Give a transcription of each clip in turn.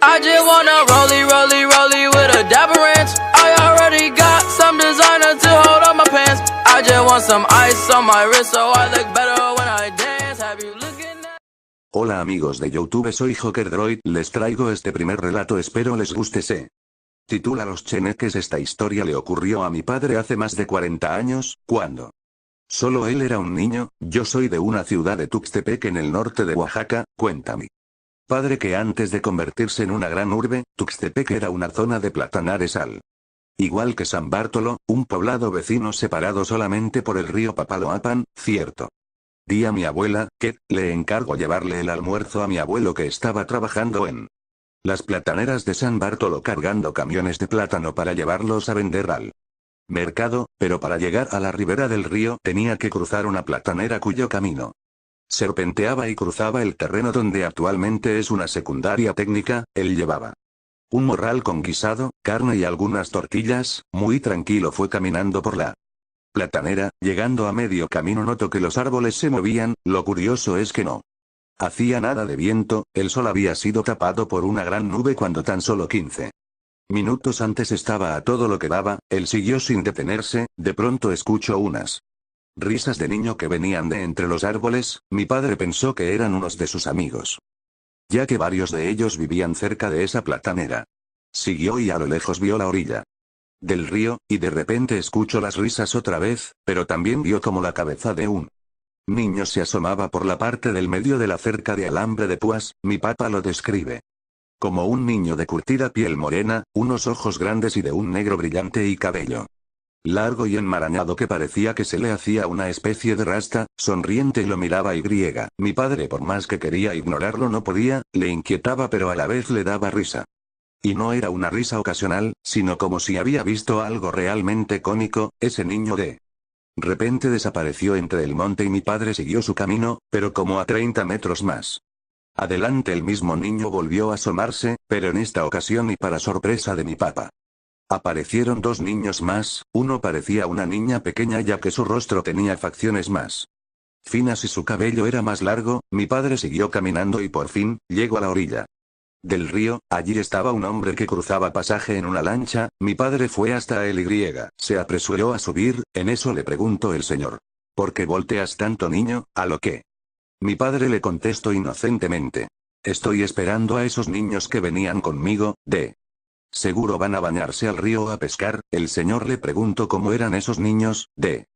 I just wanna rollie with a dapper ranch. I already got some designer to hold on my pants. I just want some ice on my wrist so I look better when I dance. Have you looking at... Hola amigos de YouTube, soy JokerDroid, les traigo este primer relato, espero les guste. Se titula Los Cheneques. Esta historia le ocurrió a mi padre hace más de 40 años, cuando solo él era un niño. Yo soy de una ciudad de Tuxtepec en el norte de Oaxaca. Cuenta mi padre que antes de convertirse en una gran urbe, Tuxtepec era una zona de platanares igual que San Bartolo, un poblado vecino separado solamente por el río Papaloapan. Cierto día mi abuela, que le encargó llevarle el almuerzo a mi abuelo que estaba trabajando en las plataneras de San Bartolo cargando camiones de plátano para llevarlos a vender al mercado, pero para llegar a la ribera del río tenía que cruzar una platanera cuyo camino serpenteaba y cruzaba el terreno donde actualmente es una secundaria técnica. Él llevaba un morral con guisado, carne y algunas tortillas. Muy tranquilo fue caminando por la platanera. Llegando a medio camino notó que los árboles se movían. Lo curioso es que no hacía nada de viento, el sol había sido tapado por una gran nube cuando tan solo 15 minutos antes estaba a todo lo que daba. Él siguió sin detenerse. De pronto escuchó unas risas de niño que venían de entre los árboles. Mi padre pensó que eran unos de sus amigos, ya que varios de ellos vivían cerca de esa platanera. Siguió y a lo lejos vio la orilla del río, y de repente escuchó las risas otra vez, pero también vio como la cabeza de un niño se asomaba por la parte del medio de la cerca de alambre de púas. Mi papá lo describe como un niño de curtida piel morena, unos ojos grandes y de un negro brillante y cabello largo y enmarañado que parecía que se le hacía una especie de rasta. Sonriente lo miraba y griega. Mi padre, por más que quería ignorarlo, no podía, le inquietaba pero a la vez le daba risa. Y no era una risa ocasional, sino como si había visto algo realmente cómico. Ese niño de repente desapareció entre el monte y mi padre siguió su camino, pero como a 30 metros más adelante el mismo niño volvió a asomarse, pero en esta ocasión y para sorpresa de mi papá, aparecieron dos niños más. Uno parecía una niña pequeña ya que su rostro tenía facciones más finas y su cabello era más largo. Mi padre siguió caminando y por fin, llegó a la orilla del río. Allí estaba un hombre que cruzaba pasaje en una lancha. Mi padre fue hasta él y se apresuró a subir. En eso le preguntó el señor: ¿por qué volteas tanto, niño? A lo que mi padre le contestó inocentemente: estoy esperando a esos niños que venían conmigo, seguro van a bañarse al río o a pescar. El señor le preguntó cómo eran esos niños. De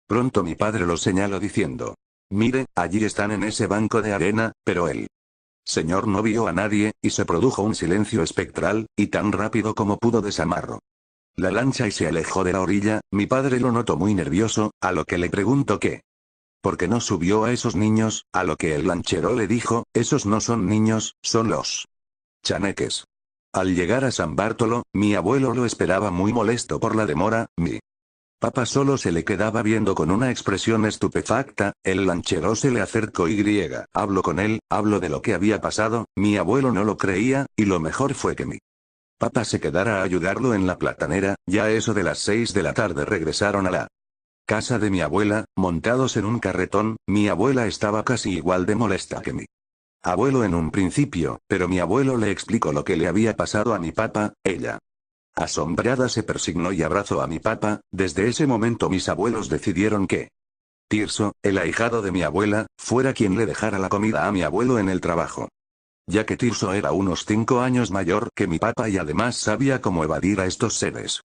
pronto mi padre los señaló diciendo: mire, allí están en ese banco de arena. Pero el señor no vio a nadie, y se produjo un silencio espectral, y tan rápido como pudo desamarró la lancha y se alejó de la orilla. Mi padre lo notó muy nervioso, a lo que le preguntó que ¿por qué no subió a esos niños? A lo que el lanchero le dijo: esos no son niños, son los chaneques. Al llegar a San Bartolo, mi abuelo lo esperaba muy molesto por la demora. Mi papá solo se le quedaba viendo con una expresión estupefacta. El lanchero se le acercó y habló con él, habló de lo que había pasado. Mi abuelo no lo creía, y lo mejor fue que mi papá se quedara a ayudarlo en la platanera. Ya a eso de las 6 de la tarde regresaron a la casa de mi abuela, montados en un carretón. Mi abuela estaba casi igual de molesta que mi abuelo en un principio, pero mi abuelo le explicó lo que le había pasado a mi papá. Ella, asombrada, se persignó y abrazó a mi papá. Desde ese momento mis abuelos decidieron que Tirso, el ahijado de mi abuela, fuera quien le dejara la comida a mi abuelo en el trabajo, ya que Tirso era unos 5 años mayor que mi papá y además sabía cómo evadir a estos seres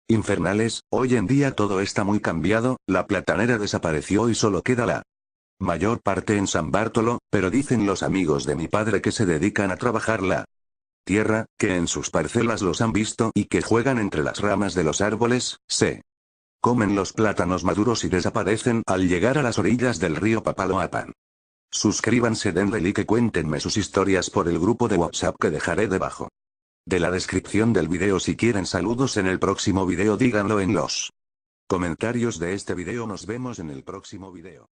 infernales. Hoy en día todo está muy cambiado, la platanera desapareció y solo queda la mayor parte en San Bartolo, pero dicen los amigos de mi padre que se dedican a trabajar la tierra, que en sus parcelas los han visto y que juegan entre las ramas de los árboles, se comen los plátanos maduros y desaparecen al llegar a las orillas del río Papaloapan. Suscríbanse, denle like y cuéntenme sus historias por el grupo de WhatsApp que dejaré debajo de la descripción del video. Si quieren saludos en el próximo video, díganlo en los comentarios de este video. Nos vemos en el próximo video.